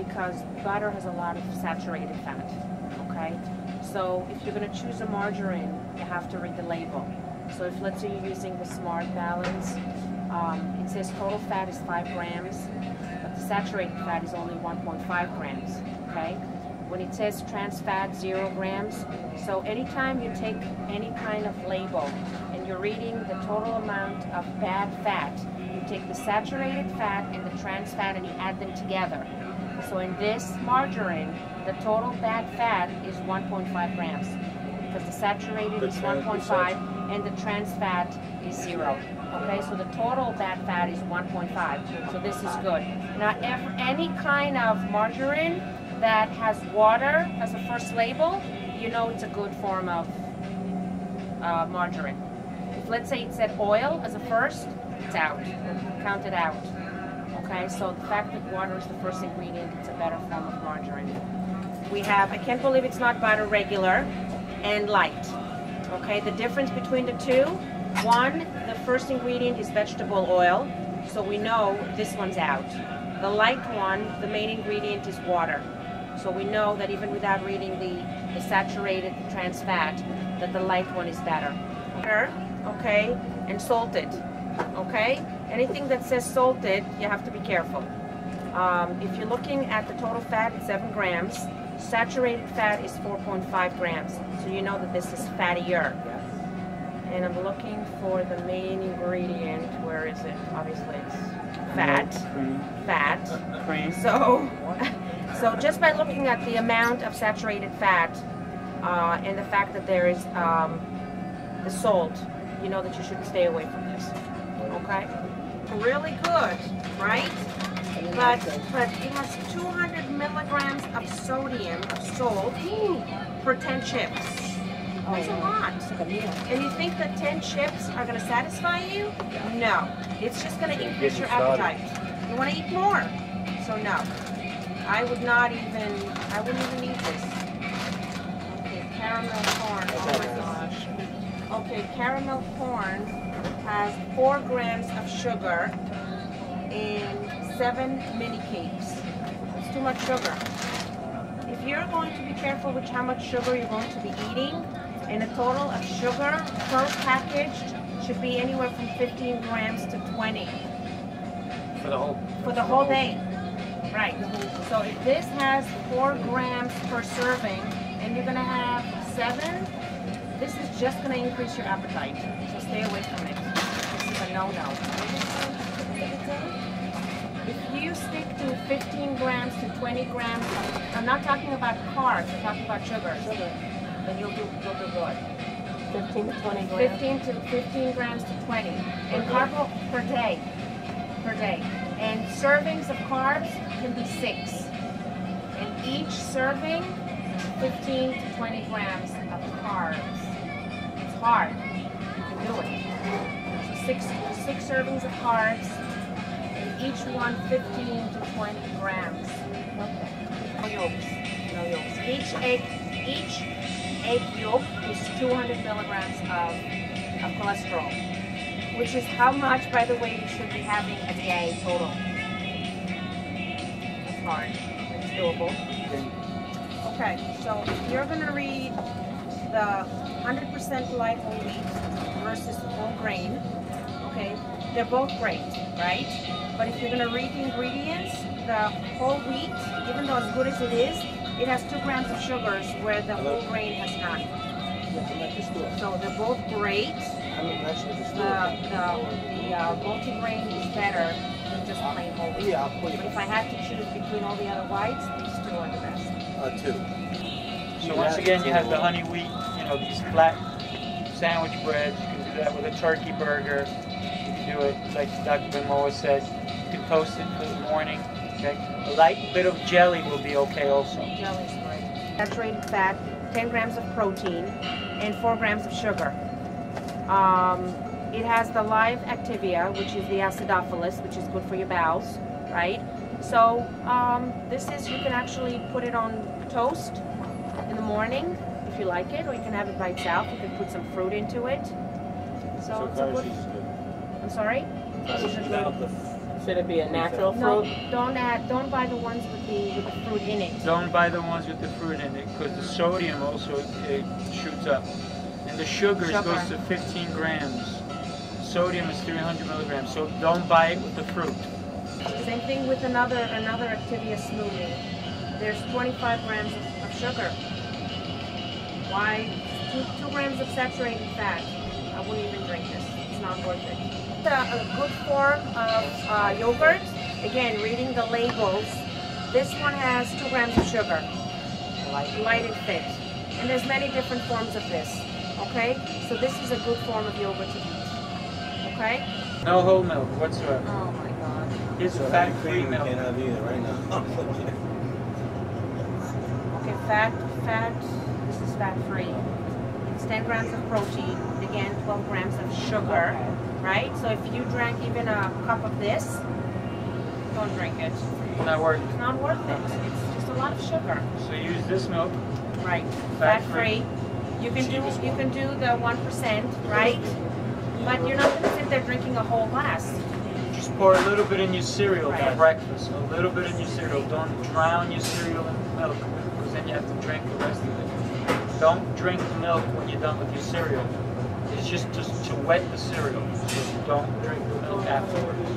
because butter has a lot of saturated fat, okay? So if you're going to choose a margarine, you have to read the label. So if, let's say, you're using the Smart Balance, it says total fat is 5 grams, but the saturated fat is only 1.5 grams, okay? When it says trans fat, 0 grams, so anytime you take any kind of label and you're reading the total amount of bad fat, you take the saturated fat and the trans fat and you add them together. So in this margarine, the total bad fat is 1.5 grams because the saturated is 1.5 and the trans fat is 0. Okay, so the total bad fat is 1.5. So this is good. Now, any kind of margarine that has water as a first label, you know it's a good form of margarine. If, let's say, it said oil as a first, it's out. Count it out. Okay, so the fact that water is the first ingredient, it's a better form of margarine. We have, I can't believe it's not butter, regular and light. Okay, the difference between the two, one, the first ingredient is vegetable oil, so we know this one's out. The light one, the main ingredient is water. So we know that even without reading the saturated, the trans fat, that the light one is better. Okay, and salted. Okay, anything that says salted, you have to be careful. If you're looking at the total fat, it's 7 grams. Saturated fat is 4.5 grams. So you know that this is fattier. And I'm looking for the main ingredient. Where is it? Obviously it's fat. Fat. Cream. So just by looking at the amount of saturated fat and the fact that there is the salt, you know that you should stay away from this. Okay? Really good, right? But it has 200 milligrams of sodium, of salt, per 10 chips. That's a lot. And you think that 10 chips are going to satisfy you? No. It's just going to increase your appetite. You want to eat more. So no. I wouldn't even eat this. Okay, caramel corn. Oh my gosh. Okay, caramel corn has 4 grams of sugar in 7 mini cakes. It's too much sugar. If you're going to be careful with how much sugar you're going to be eating, and a total of sugar per package should be anywhere from 15 grams to 20. For the whole day. Right. So if this has 4 grams per serving, and you're going to have 7, this is just going to increase your appetite. So stay away from it. This is a no-no. If you stick to 15 grams to 20 grams, I'm not talking about carbs, I'm talking about sugar. Then you'll do good. 15 to 20 grams. 15 grams to 20. And carbo per day. And servings of carbs can be 6. And each serving, 15 to 20 grams of carbs. It's hard. You can do it. So 6 servings of carbs, and each one 15 to 20 grams. Okay. No yolks. Each egg yolk is 200 milligrams of cholesterol, which is how much, by the way, you should be having a day total. That's hard. It's doable. Okay, so if you're going to read the 100% light whole wheat versus whole grain, okay, they're both great, right? But if you're going to read the ingredients, the whole wheat, even though as good as it is, it has 2 grams of sugars where the whole grain has none. So they're both great. The multi-grain is better than just plain whole wheat. But if I had to choose between all the other whites, these 2 are the best. 2. So once again, you have the honey wheat, you know, these flat sandwich breads. You can do that with a turkey burger. You can do it, like Dr. Ben-Moha said, you can toast it for the morning. Okay. A light bit of jelly will be okay also. Jelly's great. Saturated fat, 10 grams of protein, and 4 grams of sugar. It has the live Activia, which is the acidophilus, which is good for your bowels, right? So this is, you can actually put it on toast in the morning if you like it, or you can have it by itself. You can put some fruit into it. So it's a good. I'm sorry? Should it be a natural No, fruit? don't buy the ones with the fruit in it. Don't buy the ones with the fruit in it because the sodium also it shoots up. And the sugars goes to 15 grams. Sodium is 300 milligrams, so don't buy it with the fruit. Same thing with another Activia smoothie. There's 25 grams of sugar. Why? 2 grams of saturated fat. I wouldn't even drink this. It's not worth it. A good form of yogurt. Again, reading the labels. This one has 2 grams of sugar. Light and fit. And there's many different forms of this. Okay? So this is a good form of yogurt to eat. Okay? No whole milk whatsoever. Oh my god. Here's a fat-free milk. Can't have either right now. Okay, fat. This is fat-free. It's 10 grams of protein. Again, 12 grams of sugar. Right? So if you drank even a cup of this, don't drink it. Not worth It's not worth it. It's just a lot of sugar. So use this milk. Right. Fat-free. Fat-free. You can do the 1%, right? But you're not going to sit there drinking a whole glass. Just pour a little bit in your cereal for Right. breakfast. A little bit in your cereal. Don't drown your cereal in milk because then you have to drink the rest of it. Don't drink the milk when you're done with your cereal. It's just to wet the cereal. So don't drink the milk afterwards.